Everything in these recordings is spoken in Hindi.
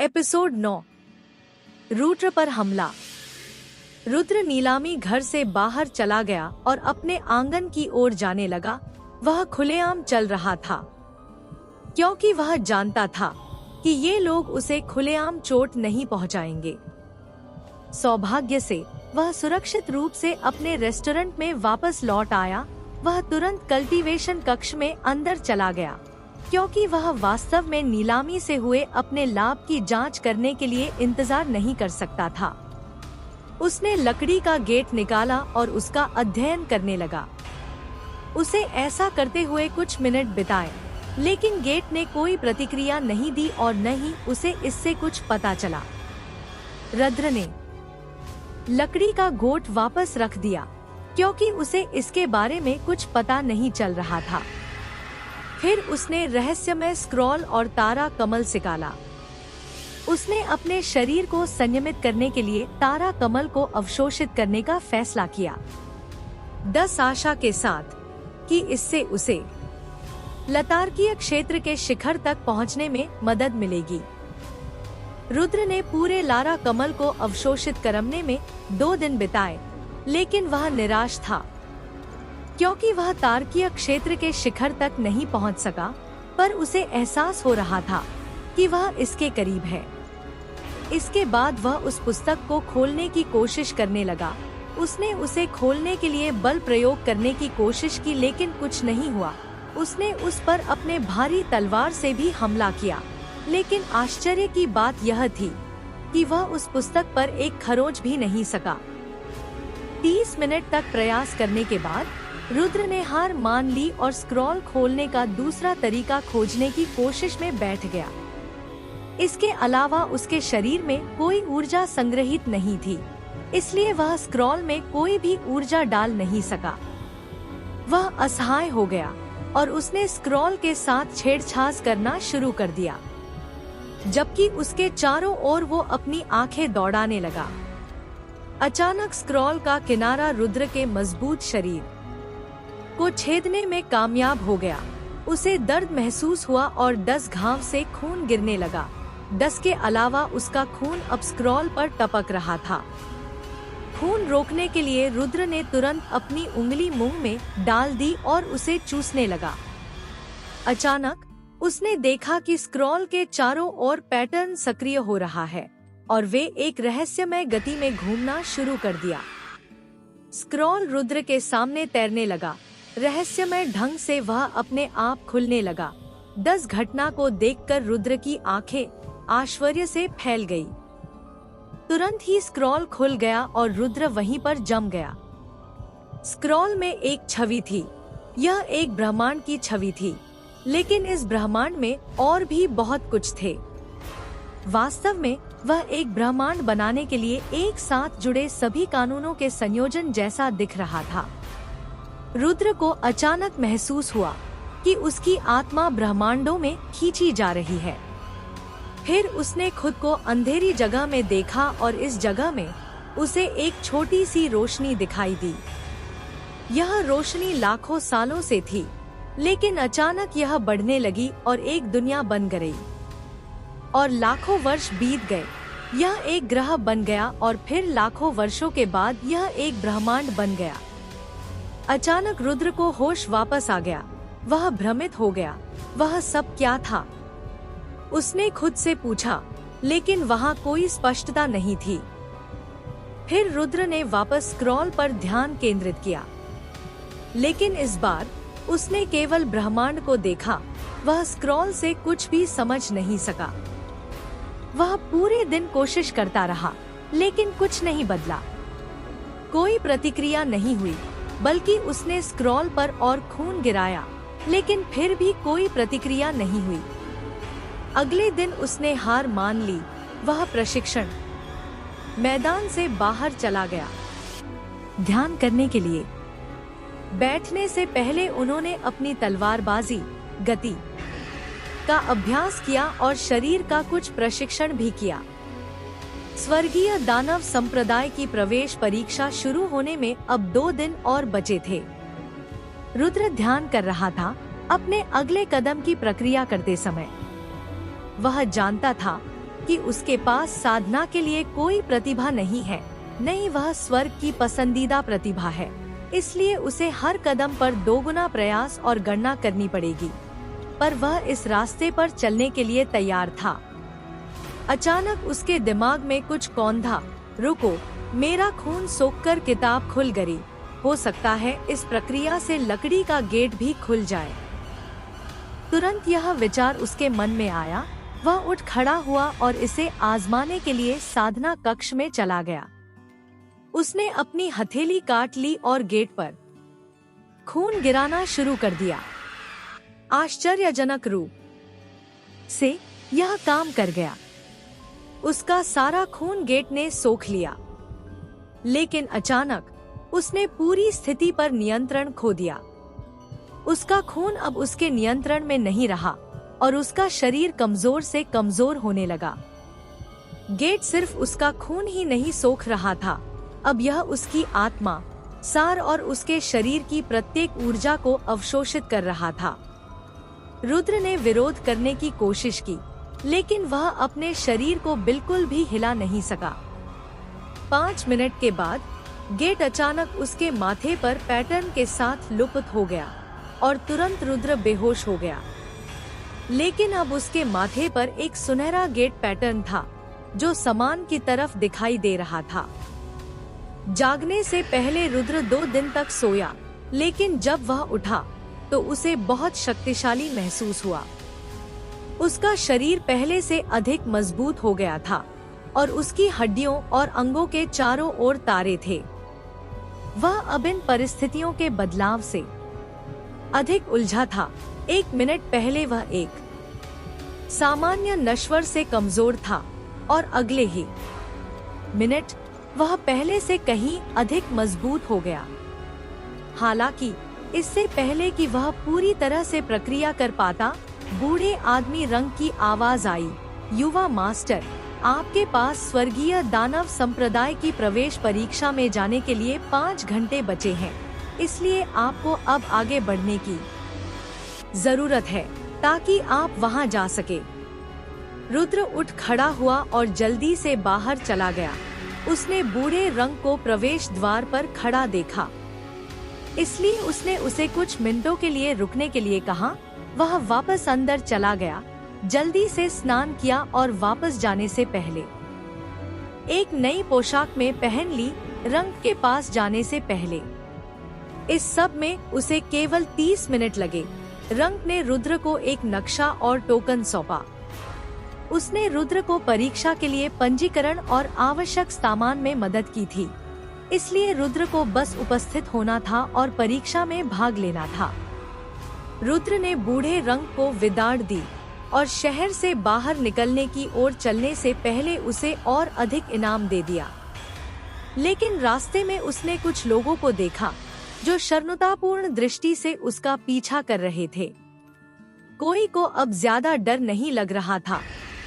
एपिसोड 9। रुद्र पर हमला। रुद्र नीलामी घर से बाहर चला गया और अपने आंगन की ओर जाने लगा। वह खुलेआम चल रहा था क्योंकि वह जानता था कि ये लोग उसे खुलेआम चोट नहीं पहुंचाएंगे। सौभाग्य से वह सुरक्षित रूप से अपने रेस्टोरेंट में वापस लौट आया। वह तुरंत कल्टीवेशन कक्ष में अंदर चला गया क्योंकि वह वास्तव में नीलामी से हुए अपने लाभ की जांच करने के लिए इंतजार नहीं कर सकता था। उसने लकड़ी का गेट निकाला और उसका अध्ययन करने लगा। उसे ऐसा करते हुए कुछ मिनट बिताए, लेकिन गेट ने कोई प्रतिक्रिया नहीं दी और न ही उसे इससे कुछ पता चला। रुद्र ने लकड़ी का गोट वापस रख दिया क्योंकि उसे इसके बारे में कुछ पता नहीं चल रहा था। फिर उसने रहस्यमय स्क्रॉल और तारा कमल निकाला। उसने अपने शरीर को संयमित करने के लिए तारा कमल को अवशोषित करने का फैसला किया, 10 आशा के साथ कि इससे उसे लतार्कीय क्षेत्र के शिखर तक पहुंचने में मदद मिलेगी। रुद्र ने पूरे लारा कमल को अवशोषित करने में 2 दिन बिताए, लेकिन वह निराश था क्योंकि वह तारकीय क्षेत्र के शिखर तक नहीं पहुंच सका, पर उसे एहसास हो रहा था कि वह इसके करीब है। इसके बाद वह उस पुस्तक को खोलने की कोशिश करने लगा। उसने उसे खोलने के लिए बल प्रयोग करने की कोशिश की, लेकिन कुछ नहीं हुआ। उसने उस पर अपने भारी तलवार से भी हमला किया, लेकिन आश्चर्य की बात यह थी कि वह उस पुस्तक पर एक खरोंच भी नहीं सका। 30 मिनट तक प्रयास करने के बाद रुद्र ने हार मान ली और स्क्रॉल खोलने का दूसरा तरीका खोजने की कोशिश में बैठ गया। इसके अलावा उसके शरीर में कोई ऊर्जा संग्रहित नहीं थी, इसलिए वह स्क्रॉल में कोई भी ऊर्जा डाल नहीं सका। वह असहाय हो गया और उसने स्क्रॉल के साथ छेड़छाड़ करना शुरू कर दिया, जबकि उसके चारों ओर वो अपनी आंखें दौड़ाने लगा। अचानक स्क्रॉल का किनारा रुद्र के मजबूत शरीर को छेदने में कामयाब हो गया। उसे दर्द महसूस हुआ और 10 घाव से खून गिरने लगा। 10 के अलावा उसका खून अब स्क्रॉल पर टपक रहा था। खून रोकने के लिए रुद्र ने तुरंत अपनी उंगली मुंह में डाल दी और उसे चूसने लगा। अचानक उसने देखा कि स्क्रॉल के चारों ओर पैटर्न सक्रिय हो रहा है और वे एक रहस्यमय गति में घूमना शुरू कर दिया। स्क्रॉल रुद्र के सामने तैरने लगा। रहस्यमय ढंग से वह अपने आप खुलने लगा। 10 घटना को देखकर रुद्र की आंखें आश्चर्य से फैल गई। तुरंत ही स्क्रॉल खुल गया और रुद्र वहीं पर जम गया। स्क्रॉल में एक छवि थी। यह एक ब्रह्मांड की छवि थी, लेकिन इस ब्रह्मांड में और भी बहुत कुछ थे। वास्तव में वह एक ब्रह्मांड बनाने के लिए एक साथ जुड़े सभी कानूनों के संयोजन जैसा दिख रहा था। रुद्र को अचानक महसूस हुआ कि उसकी आत्मा ब्रह्मांडों में खींची जा रही है। फिर उसने खुद को अंधेरी जगह में देखा और इस जगह में उसे एक छोटी सी रोशनी दिखाई दी। यह रोशनी लाखों सालों से थी, लेकिन अचानक यह बढ़ने लगी और एक दुनिया बन गई और लाखों वर्ष बीत गए। यह एक ग्रह बन गया और फिर लाखों वर्षों के बाद यह एक ब्रह्मांड बन गया। अचानक रुद्र को होश वापस आ गया। वह भ्रमित हो गया। वह सब क्या था? उसने खुद से पूछा, लेकिन वहाँ कोई स्पष्टता नहीं थी। फिर रुद्र ने वापस स्क्रॉल पर ध्यान केंद्रित किया, लेकिन इस बार उसने केवल ब्रह्मांड को देखा। वह स्क्रॉल से कुछ भी समझ नहीं सका। वह पूरे दिन कोशिश करता रहा, लेकिन कुछ नहीं बदला। कोई प्रतिक्रिया नहीं हुई, बल्कि उसने स्क्रॉल पर और खून गिराया, लेकिन फिर भी कोई प्रतिक्रिया नहीं हुई। अगले दिन उसने हार मान ली। वह प्रशिक्षण मैदान से बाहर चला गया। ध्यान करने के लिए बैठने से पहले उन्होंने अपनी तलवारबाजी गति का अभ्यास किया और शरीर का कुछ प्रशिक्षण भी किया। स्वर्गीय दानव संप्रदाय की प्रवेश परीक्षा शुरू होने में अब 2 दिन और बचे थे। रुद्र ध्यान कर रहा था, अपने अगले कदम की प्रक्रिया करते समय। वह जानता था कि उसके पास साधना के लिए कोई प्रतिभा नहीं है, नहीं वह स्वर्ग की पसंदीदा प्रतिभा है, इसलिए उसे हर कदम पर दोगुना प्रयास और गणना करनी पड़ेगी। पर वह इस रास्ते पर चलने के लिए तैयार था। अचानक उसके दिमाग में कुछ कौंधा, रुको, मेरा खून सोखकर किताब खुल गई, हो सकता है इस प्रक्रिया से लकड़ी का गेट भी खुल जाए। तुरंत यह विचार उसके मन में आया। वह उठ खड़ा हुआ और इसे आजमाने के लिए साधना कक्ष में चला गया। उसने अपनी हथेली काट ली और गेट पर खून गिराना शुरू कर दिया। आश्चर्यजनक रूप से यह काम कर गया। उसका सारा खून गेट ने सोख लिया, लेकिन अचानक उसने पूरी स्थिति पर नियंत्रण खो दिया। उसका खून अब उसके नियंत्रण में नहीं रहा और उसका शरीर कमजोर से कमजोर होने लगा। गेट सिर्फ उसका खून ही नहीं सोख रहा था, अब यह उसकी आत्मा, सार और उसके शरीर की प्रत्येक ऊर्जा को अवशोषित कर रहा था। रुद्र ने विरोध करने की कोशिश की, लेकिन वह अपने शरीर को बिल्कुल भी हिला नहीं सका। 5 मिनट के बाद गेट अचानक उसके माथे पर पैटर्न के साथ लुप्त हो गया और तुरंत रुद्र बेहोश हो गया। लेकिन अब उसके माथे पर एक सुनहरा गेट पैटर्न था जो समान की तरफ दिखाई दे रहा था। जागने से पहले रुद्र 2 दिन तक सोया, लेकिन जब वह उठा तो उसे बहुत शक्तिशाली महसूस हुआ। उसका शरीर पहले से अधिक मजबूत हो गया था और उसकी हड्डियों और अंगों के चारों ओर तारे थे। वह अब इन परिस्थितियों के बदलाव से अधिक उलझा था। 1 मिनट पहले वह एक सामान्य नश्वर से कमजोर था और अगले ही मिनट वह पहले से कहीं अधिक मजबूत हो गया। हालांकि इससे पहले कि वह पूरी तरह से प्रक्रिया कर पाता, बूढ़े आदमी रंग की आवाज आई, युवा मास्टर, आपके पास स्वर्गीय दानव संप्रदाय की प्रवेश परीक्षा में जाने के लिए 5 घंटे बचे हैं, इसलिए आपको अब आगे बढ़ने की जरूरत है ताकि आप वहां जा सके। रुद्र उठ खड़ा हुआ और जल्दी से बाहर चला गया। उसने बूढ़े रंग को प्रवेश द्वार पर खड़ा देखा, इसलिए उसने उसे कुछ मिनटों के लिए रुकने के लिए कहा। वह वापस अंदर चला गया, जल्दी से स्नान किया और वापस जाने से पहले एक नई पोशाक में पहन ली। रंग के पास जाने से पहले इस सब में उसे केवल 30 मिनट लगे। रंग ने रुद्र को एक नक्शा और टोकन सौंपा। उसने रुद्र को परीक्षा के लिए पंजीकरण और आवश्यक सामान में मदद की थी, इसलिए रुद्र को बस उपस्थित होना था और परीक्षा में भाग लेना था। रुद्र ने बूढ़े रंग को विदाई दी और शहर से बाहर निकलने की ओर चलने से पहले उसे और अधिक इनाम दे दिया। लेकिन रास्ते में उसने कुछ लोगों को देखा जो शर्मतापूर्ण दृष्टि से उसका पीछा कर रहे थे। कोई को अब ज्यादा डर नहीं लग रहा था,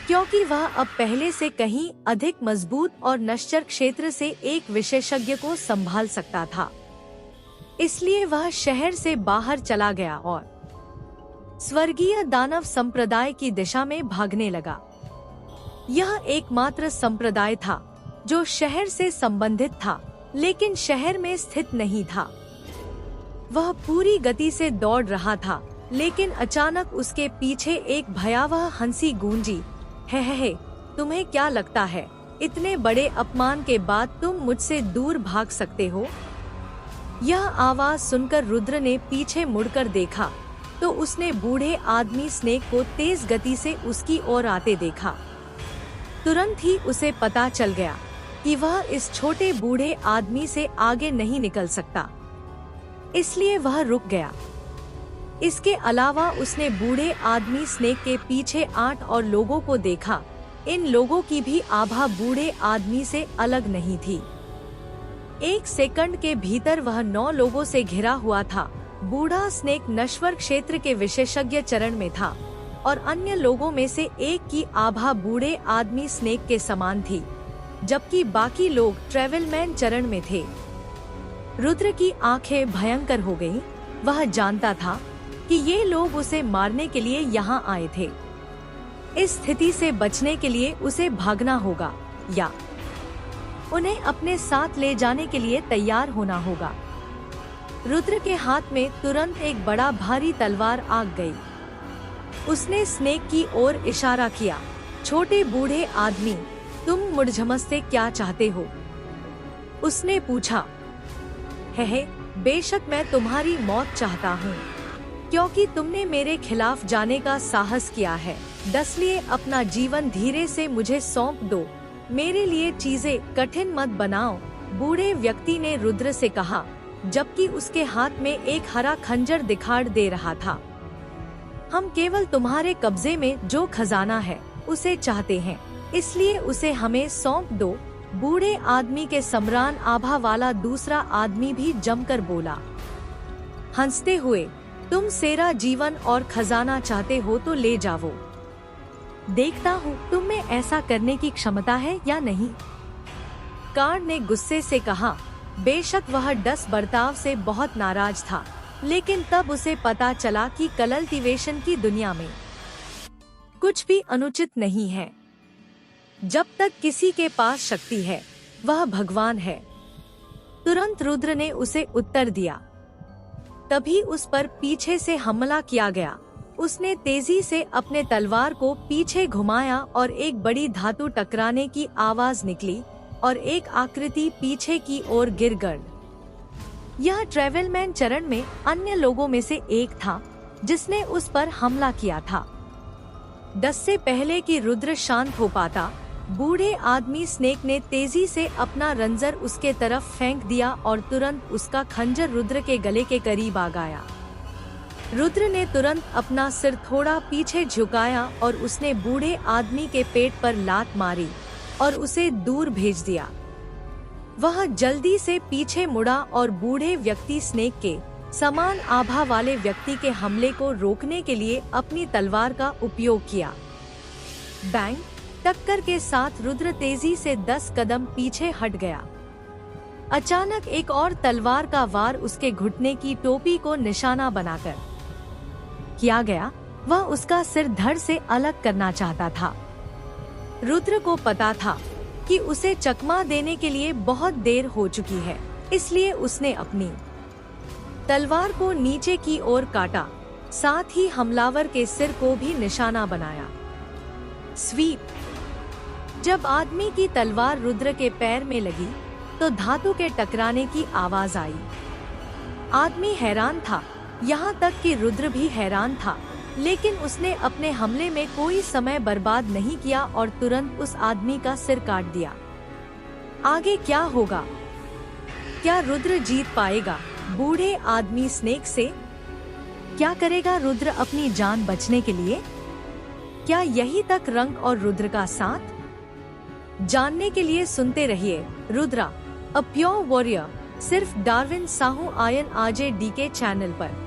क्योंकि वह अब पहले से कहीं अधिक मजबूत और नश्वर क्षेत्र से एक विशेषज्ञ को संभाल सकता था। इसलिए वह शहर से बाहर चला गया और स्वर्गीय दानव संप्रदाय की दिशा में भागने लगा। यह एकमात्र संप्रदाय था जो शहर से संबंधित था, लेकिन शहर में स्थित नहीं था। वह पूरी गति से दौड़ रहा था, लेकिन अचानक उसके पीछे एक भयावह हंसी गूंजी। हे, तुम्हें क्या लगता है इतने बड़े अपमान के बाद तुम मुझसे दूर भाग सकते हो? यह आवाज सुनकर रुद्र ने पीछे मुड़कर देखा तो उसने बूढ़े आदमी स्नेक को तेज गति से उसकी ओर आते देखा। तुरंत ही उसे पता चल गया कि वह इस छोटे बूढ़े आदमी से आगे नहीं निकल सकता, इसलिए वह रुक गया। इसके अलावा उसने बूढ़े आदमी स्नेक के पीछे 8 और लोगों को देखा। इन लोगों की भी आभा बूढ़े आदमी से अलग नहीं थी। 1 सेकंड के भीतर वह 9 लोगों से घिरा हुआ था। बूढ़ा स्नेक नश्वर क्षेत्र के विशेषज्ञ चरण में था और अन्य लोगों में से एक की आभा बूढ़े आदमी स्नेक के समान थी, जबकि बाकी लोग ट्रेवलमैन चरण में थे। रुद्र की आंखें भयंकर हो गईं। वह जानता था कि ये लोग उसे मारने के लिए यहाँ आए थे। इस स्थिति से बचने के लिए उसे भागना होगा या उन्हें अपने साथ ले जाने के लिए तैयार होना होगा। रुद्र के हाथ में तुरंत एक बड़ा भारी तलवार आ गई। उसने स्नेक की ओर इशारा किया। छोटे बूढ़े आदमी, तुम मुझसे क्या चाहते हो? उसने पूछा। है, बेशक मैं तुम्हारी मौत चाहता हूँ, क्योंकि तुमने मेरे खिलाफ जाने का साहस किया है। इसलिए अपना जीवन धीरे से मुझे सौंप दो, मेरे लिए चीजें कठिन मत बनाओ। बूढ़े व्यक्ति ने रुद्र से कहा, जबकि उसके हाथ में एक हरा खंजर दिखाई दे रहा था। हम केवल तुम्हारे कब्जे में जो खजाना है उसे चाहते हैं, इसलिए उसे हमें सौंप दो। बूढ़े आदमी के सम्रान आभा वाला दूसरा आदमी भी जमकर बोला, हंसते हुए, तुम सेरा जीवन और खजाना चाहते हो तो ले जाओ। देखता हूँ तुम में ऐसा करने की क्षमता है या नहीं। कार्ड ने गुस्से से कहा। बेशक वह डस बर्ताव से बहुत नाराज था, लेकिन तब उसे पता चला कि कल्टिवेशन की दुनिया में कुछ भी अनुचित नहीं है। जब तक किसी के पास शक्ति है, वह भगवान है। तुरंत रुद्र ने उसे उत्तर दिया। तभी उस पर पीछे से हमला किया गया। उसने तेजी से अपने तलवार को पीछे घुमाया और एक बड़ी धातु टकराने की आवाज निकली और एक आकृति पीछे की ओर गिर गई। यह ट्रेवलमैन चरण में अन्य लोगों में से एक था जिसने उस पर हमला किया था। 10 से पहले कि रुद्र शांत हो पाता, बूढ़े आदमी स्नेक ने तेजी से अपना रंजर उसके तरफ फेंक दिया और तुरंत उसका खंजर रुद्र के गले के करीब आ गया। रुद्र ने तुरंत अपना सिर थोड़ा पीछे झुकाया और उसने बूढ़े आदमी के पेट पर लात मारी और उसे दूर भेज दिया। वह जल्दी से पीछे मुड़ा और बूढ़े व्यक्ति स्नेक के समान आभा वाले व्यक्ति के हमले को रोकने के लिए अपनी तलवार का उपयोग किया। बैंग! टक्कर के साथ रुद्र तेजी से 10 कदम पीछे हट गया। अचानक एक और तलवार का वार उसके घुटने की टोपी को निशाना बनाकर किया गया। वह उसका सिर धड़ से अलग करना चाहता था। रुद्र को पता था कि उसे चकमा देने के लिए बहुत देर हो चुकी है, इसलिए उसने अपनी तलवार को नीचे की ओर काटा, साथ ही हमलावर के सिर को भी निशाना बनाया। स्वीप! जब आदमी की तलवार रुद्र के पैर में लगी तो धातु के टकराने की आवाज आई। आदमी हैरान था, यहाँ तक कि रुद्र भी हैरान था, लेकिन उसने अपने हमले में कोई समय बर्बाद नहीं किया और तुरंत उस आदमी का सिर काट दिया। आगे क्या होगा? क्या रुद्र जीत पाएगा बूढ़े आदमी स्नेक से? क्या करेगा रुद्र अपनी जान बचने के लिए? क्या यही तक रंग और रुद्र का साथ? जानने के लिए सुनते रहिए रुद्रा, अ प्योर वॉरियर, सिर्फ डार्विन साहू आयन आजे डीके चैनल पर।